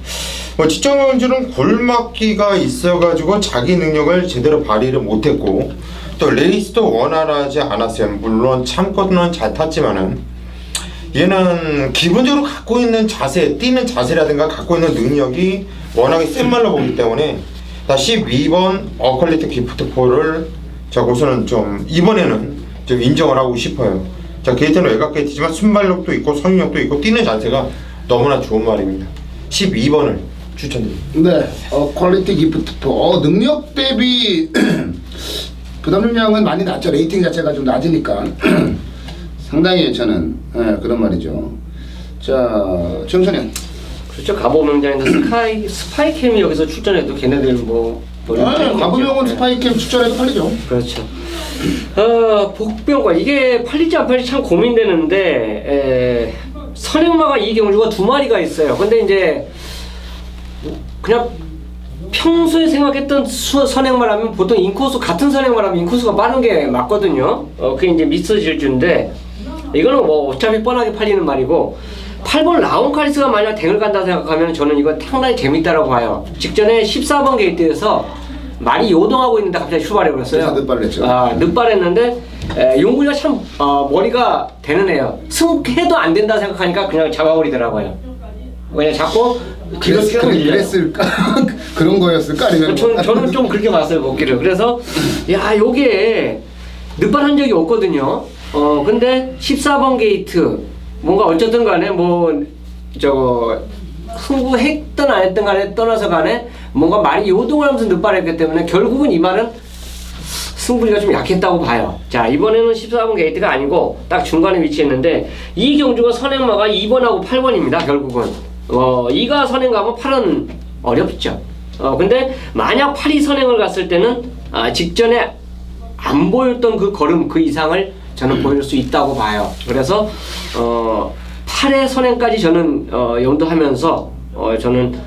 직전 경주는 골막기가 있어가지고 자기 능력을 제대로 발휘를 못했고, 또 레이스도 원활하지 않았어요. 물론 참고는 잘 탔지만은 얘는 기본적으로 갖고 있는 자세, 뛰는 자세라든가 갖고 있는 능력이 워낙에 센 말로 보기 때문에 12번 어퀄리티 기프트4를 자, 우선은 좀 이번에는 좀 인정을 하고 싶어요. 자, 게이트는 외곽 게이트지만 순발력도 있고 성력도 있고 뛰는 자세가 너무나 좋은 말입니다. 12번을 추천드립니다. 네, 퀄리티 기프트4 능력 대비 부담 용량은 많이 낮죠. 레이팅 자체가 좀 낮으니까 상당히 괜찮은 그런 말이죠. 자, 정선영. 그렇죠. 가보명장인데 스파이캠이 여기서 출전해도 걔네들 뭐 가보명은 스파이캠 출전해도 팔리죠. 그렇죠. 복병과 이게 팔릴지 안 팔릴지 참 고민되는데, 선행마가 이 경주가 2마리가 있어요. 근데 이제 그냥 평소에 생각했던 선행마라면 보통 인코스 같은 선행마라면 인코스가 빠른 게 맞거든요. 그게 이제 미스 질주인데, 이거는 뭐 어차피 뻔하게 팔리는 말이고, 8번 라온카리스가 만약 댕을 간다 생각하면 저는 이건 상당히 재밌다라고 봐요. 직전에 14번 게이트에서 말이 요동하고 있는데 갑자기 출발해버렸어요. 늦발했죠. 늦발했는데 용구리가 참 머리가 되는 애요. 승해도 안 된다 생각하니까 그냥 잡아버리더라고요. 그냥 잡고 뒤로 끌어밀려요. 그랬을까? 그런 거였을까? 아니면 저는 좀 그렇게 봤어요, 복귀를. 그래서 야, 요게 늦발한 적이 없거든요. 근데 14번 게이트 뭔가 어쨌든 간에 승부했든 안 했든 간에 떠나서 간에 뭔가 말이 요동을 하면서 늦발했기 때문에 결국은 이 말은 승부리가 좀 약했다고 봐요. 자, 이번에는 14번 게이트가 아니고 딱 중간에 위치했는데, 이 경주가 선행마가 2번하고 8번입니다. 결국은 2가 선행 가면 8은 어렵죠. 근데 만약 8이 선행을 갔을 때는 직전에 안 보였던 그 걸음 그 이상을 저는 보일 수 있다고 봐요. 그래서 8의 선행까지 저는 염두하면서 저는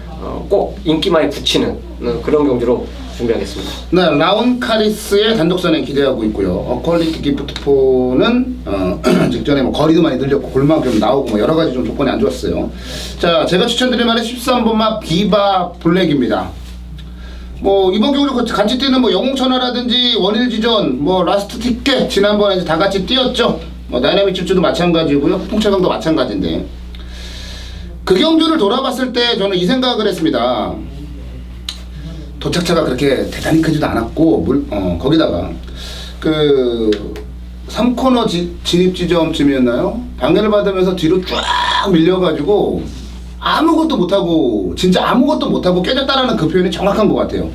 꼭 인기마에 붙이는 그런 경주로 준비하겠습니다. 네, 라온카리스의 단독 선행 기대하고 있고요. 퀄리티 기프트4는 직전에 뭐 거리도 많이 늘렸고 골망 좀 나오고 뭐 여러 가지 좀 조건이 안 좋았어요. 자, 제가 추천드릴 말은 13번마 비바 블랙입니다. 뭐 이번 경주 같이 뛰는 뭐 영웅천하라든지 원일지전, 뭐 라스트 티켓 지난번에 이제 다 같이 뛰었죠. 뭐 다이나믹 질주도 마찬가지고요. 통채강도 마찬가지인데, 그 경주를 돌아봤을 때 저는 이 생각을 했습니다. 도착차가 그렇게 대단히 크지도 않았고, 거기다가 그 3코너 진입 지점쯤이었나요? 방해를 받으면서 뒤로 쫙 밀려가지고 아무것도 못하고 진짜 아무것도 못하고 깨졌다라는 그 표현이 정확한 것 같아요.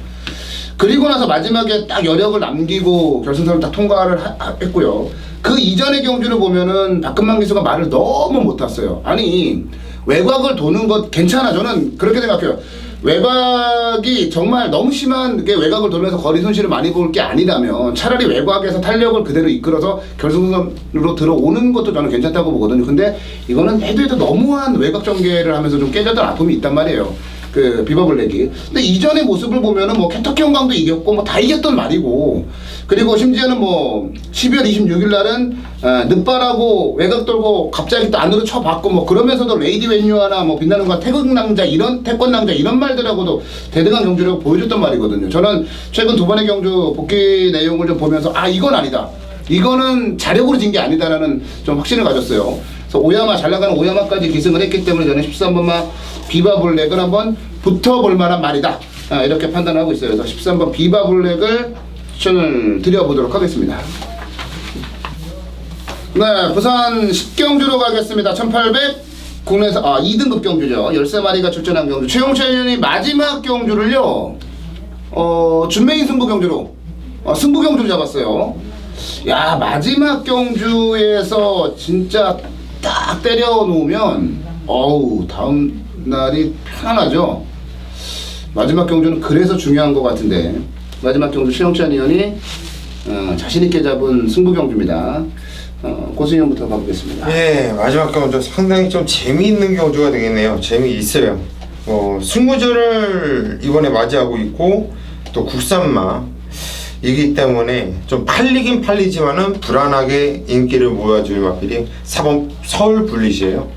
그리고 나서 마지막에 딱 여력을 남기고 결승선을 딱 통과를 했고요. 그 이전의 경주를 보면은 박근만 기수가 말을 너무 못 탔어요. 아니 외곽을 도는 것 괜찮아. 저는 그렇게 생각해요. 외곽이 정말 너무 심한 게 외곽을 돌면서 거리 손실을 많이 볼 게 아니라면 차라리 외곽에서 탄력을 그대로 이끌어서 결승선으로 들어오는 것도 저는 괜찮다고 보거든요. 근데 이거는 해도 너무한 외곽 전개를 하면서 좀 깨졌던 아픔이 있단 말이에요. 그 비버블랙이. 근데 이전의 모습을 보면은 뭐 켄터키 영광도 이겼고 뭐 다 이겼던 말이고, 그리고 심지어는 뭐 12월 26일 날은 늦바라고 외곽 돌고 갑자기 또 안으로 쳐봤고 뭐 그러면서도 레이디 웬유아나 뭐 빛나는 건 태극낭자 이런 태권낭자 이런 말들하고도 대등한 경주를 보여줬단 말이거든요. 저는 최근 두 번의 경주 복귀 내용을 좀 보면서 아 이건 아니다. 이거는 자력으로 진 게 아니다라는 좀 확신을 가졌어요. 그래서 오야마 잘 나가는 오야마까지 기승을 했기 때문에 저는 13번만 비바블랙을 한번 붙어볼 만한 말이다. 이렇게 판단하고 있어요. 그래서 13번 비바블랙을 추천을 드려보도록 하겠습니다. 네, 부산 10경주로 가겠습니다. 1800 국내에서 2등급 경주죠. 13마리가 출전한 경주. 최용찬 의원이 마지막 경주를요. 준메인 승부 경주로 승부 경주를 잡았어요. 야, 마지막 경주에서 진짜 딱 때려 놓으면 다음 날이 편안하죠. 마지막 경주는 그래서 중요한 것 같은데, 마지막 경주 최영찬 의원이 자신있게 잡은 승부 경주입니다. 고승현부터 가보겠습니다. 예, 마지막 경주 상당히 좀 재미있는 경주가 되겠네요. 재미있어요. 승무절을 이번에 맞이하고 있고 또 국산마이기 때문에 좀 팔리긴 팔리지만은 불안하게 인기를 모아줄 마필이 4번 서울 블릿이에요.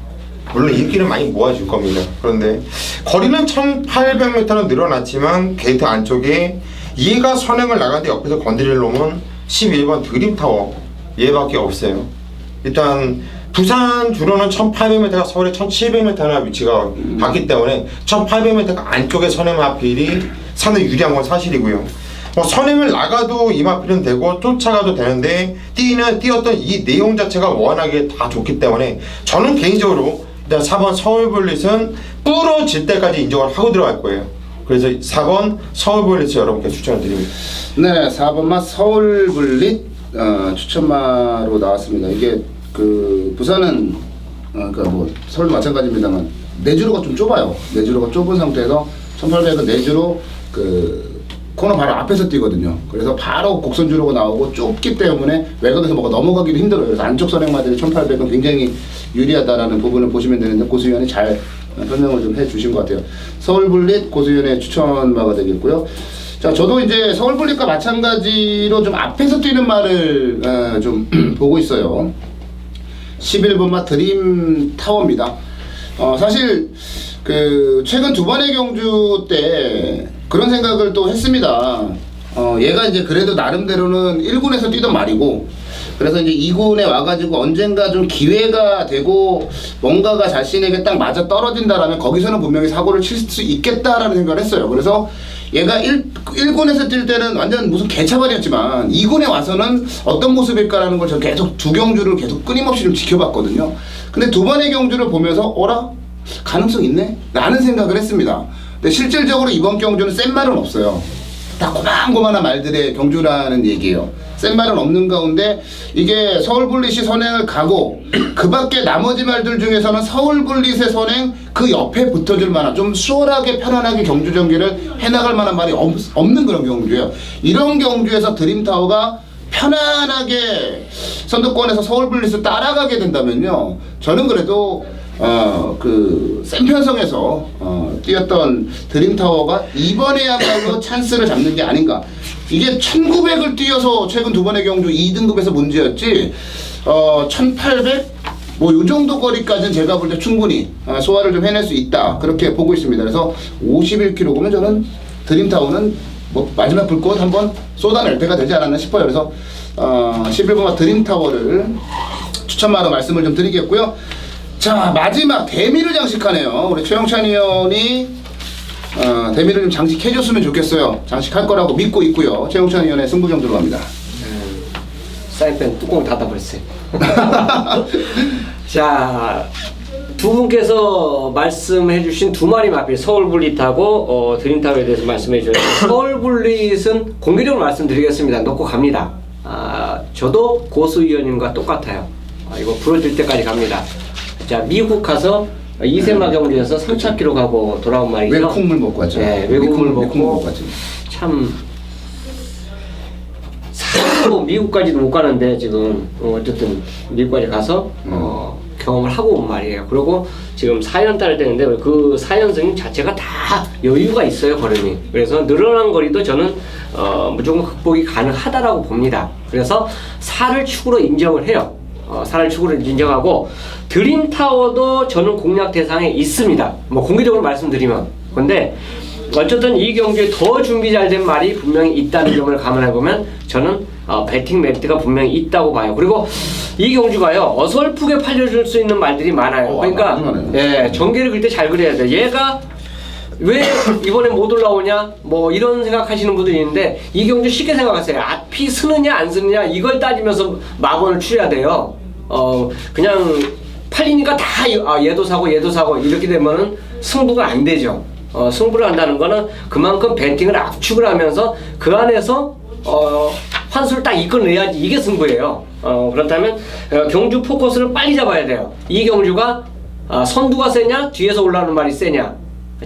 물론 인기는 많이 모아줄 겁니다. 그런데 거리는 1800m는 늘어났지만 게이트 안쪽에 얘가 선행을 나가는데 옆에서 건드릴 놈은 11번 드림타워 얘밖에 없어요. 일단 부산 주로는 1800m가 서울에 1700m나 위치가 같기 때문에 1800m가 안쪽에 선행 마필이 상당히 유리한 건 사실이고요. 선행을 나가도 이 마필은 되고 쫓아가도 되는데 뛰었던 이 내용 자체가 워낙에 다 좋기 때문에 저는 개인적으로 일단 4번 서울블릿은 부러질 때까지 인정을 하고 들어갈 거예요. 그래서 4번 서울블릿 여러분께 추천을 드립니다. 네, 4번마 서울블릿 추천마로 나왔습니다. 이게 그 부산은 그러니까 뭐 서울도 마찬가지입니다만 내주로가 좀 좁아요. 내주로가 좁은 상태에서 1800은 내주로 그 코너 바로 앞에서 뛰거든요. 그래서 바로 곡선주로가 나오고 좁기 때문에 외곽에서 뭐가 넘어가기도 힘들어요. 그래서 안쪽 선행마들이 1800은 굉장히 유리하다라는 부분을 보시면 되는데 고수위원이 잘 설명을 좀 해주신 것 같아요. 서울블릿 고수위원의 추천마가 되겠고요. 자, 저도 이제 서울블릿과 마찬가지로 좀 앞에서 뛰는 말을 좀 보고 있어요. 11번마 드림타워입니다. 사실 그 최근 두 번의 경주 때 그런 생각을 또 했습니다. 얘가 이제 그래도 나름대로는 1군에서 뛰던 말이고, 그래서 이제 2군에 와가지고 언젠가 좀 기회가 되고 뭔가가 자신에게 딱 맞아 떨어진다라면 거기서는 분명히 사고를 칠 수 있겠다라는 생각을 했어요. 그래서 얘가 1군에서 뛸 때는 완전 무슨 개차반이었지만 2군에 와서는 어떤 모습일까라는 걸 저는 계속 두 경주를 계속 끊임없이 좀 지켜봤거든요. 근데 두 번의 경주를 보면서 가능성 있네? 라는 생각을 했습니다. 근데 실질적으로 이번 경주는 센 말은 없어요. 다 고만고만한 말들의 경주라는 얘기예요. 센 말은 없는 가운데 이게 서울블릿이 선행을 가고 그 밖에 나머지 말들 중에서는 서울블릿의 선행 그 옆에 붙어줄 만한 좀 수월하게 편안하게 경주 전개를 해나갈 만한 말이 없는 그런 경주예요. 이런 경주에서 드림타워가 편안하게 선두권에서 서울블릿을 따라가게 된다면요, 저는 그래도 그 센 편성에서 뛰었던 드림타워가 이번에야말로 찬스를 잡는 게 아닌가. 이게 1900을 뛰어서 최근 두 번의 경주 2등급에서 문제였지 1800 뭐 요 정도 거리까지는 제가 볼 때 충분히 소화를 좀 해낼 수 있다, 그렇게 보고 있습니다. 그래서 51km 보면 저는 드림타워는 뭐 마지막 불꽃 한번 쏟아낼 때가 되지 않았나 싶어요. 그래서 11번과 드림타워를 추천마로 말씀을 좀 드리겠고요. 자, 마지막 대미를 장식하네요. 우리 최영찬 의원이 대미를 좀 장식해줬으면 좋겠어요. 장식할 거라고 믿고 있고요. 최영찬 의원의 승부경 들어갑니다. 사인펜 뚜껑 닫아버렸어요. 자, 두 분께서 말씀해주신 두 마리 마필 서울블릿하고 드림타워에 대해서 말씀해주셨는데 서울블릿은 공개적으로 말씀드리겠습니다. 놓고 갑니다. 저도 고수 위원님과 똑같아요. 이거 부러질 때까지 갑니다. 자, 미국 가서 이세마 경주에서 3차 기록하고 돌아온 말이죠. 외국물 먹고 왔죠. 네, 외국물 먹고 왔죠. 참 사실로 미국까지도 못 가는데 지금 어쨌든 미국까지 가서 경험을 하고 온 말이에요. 그리고 지금 4년달 되는데 그 4연승 자체가 다 여유가 있어요, 걸음이. 그래서 늘어난 거리도 저는 무조건 극복이 가능하다라고 봅니다. 그래서 4를 축으로 인정을 해요. 4를 축으로 인정하고 드림타워도 저는 공략 대상에 있습니다. 뭐 공개적으로 말씀드리면. 근데 어쨌든 이 경기에 더 준비 잘 된 말이 분명히 있다는 점을 감안해 보면 저는 배팅 메리트가 분명히 있다고 봐요. 그리고 이 경주가요 어설프게 팔려줄 수 있는 말들이 많아요. 그러니까 예, 전개를 그릴 때 잘 그려야 돼. 얘가 왜 이번에 못 올라오냐 뭐 이런 생각하시는 분들이 있는데 이 경주 쉽게 생각하세요. 앞이 쓰느냐 안 쓰느냐 이걸 따지면서 막원을 추려야 돼요. 그냥 팔리니까 다 얘도 사고 이렇게 되면은 승부가 안 되죠. 승부를 한다는 거는 그만큼 배팅을 압축을 하면서 그 안에서 환수를 딱 이끌어내야지 이게 승부예요. 그렇다면 경주 포커스를 빨리 잡아야 돼요. 이 경주가 선두가 세냐 뒤에서 올라오는 말이 세냐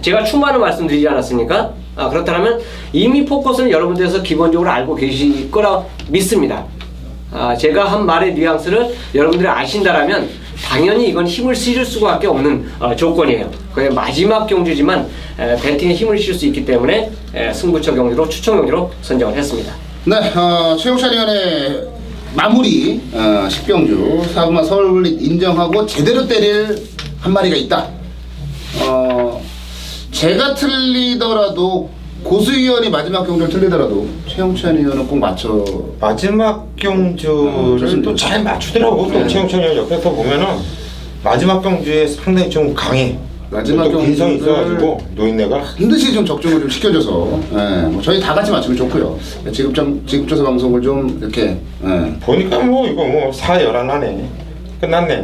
제가 충만한 말씀드리지 않았습니까? 그렇다면 이미 포커스는 여러분들께서 기본적으로 알고 계실 거라 믿습니다. 제가 한 말의 뉘앙스를 여러분들이 아신다라면 당연히 이건 힘을 실을 수밖에 없는 조건이에요. 그게 마지막 경주지만 배팅에 힘을 실을 수 있기 때문에 승부처 경주로 추천 경주로 선정을 했습니다. 네, 최용찬 위원의 마무리 10경주 4분마 서울블릿 인정하고 제대로 때릴 한 마리가 있다. 제가 틀리더라도 고수위원이 마지막 경주를 틀리더라도 최영찬 위원은 꼭 맞춰. 마지막 경주를 또 잘 맞추더라고. 또 최영찬 위원 옆에서 보면은 마지막 경주에 상당히 좀 강해. 마지막 또 근성이 경주를 있어가지고 노인네가 반드시 좀 적중을 좀 시켜줘서 뭐 저희 다 같이 맞추면 좋고요. 지급조사 방송을 좀 이렇게 보니까 뭐 이거 뭐 4-11하네. 끝났네.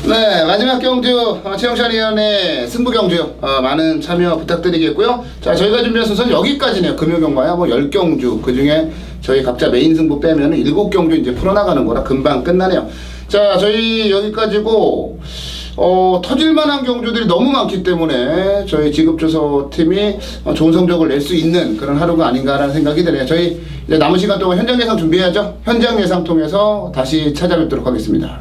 네, 마지막 경주 최영찬 위원의 승부 경주 많은 참여 부탁드리겠고요. 자, 저희가 준비한 순서는 여기까지네요. 금요경마야 뭐 10경주 그중에 저희 각자 메인 승부 빼면 7경주 이제 풀어나가는 거라 금방 끝나네요. 자, 저희 여기까지고 터질만한 경주들이 너무 많기 때문에 저희 지급조사 팀이 좋은 성적을 낼 수 있는 그런 하루가 아닌가라는 생각이 드네요. 저희 이제 남은 시간 동안 현장 예상 준비해야죠. 현장 예상 통해서 다시 찾아뵙도록 하겠습니다.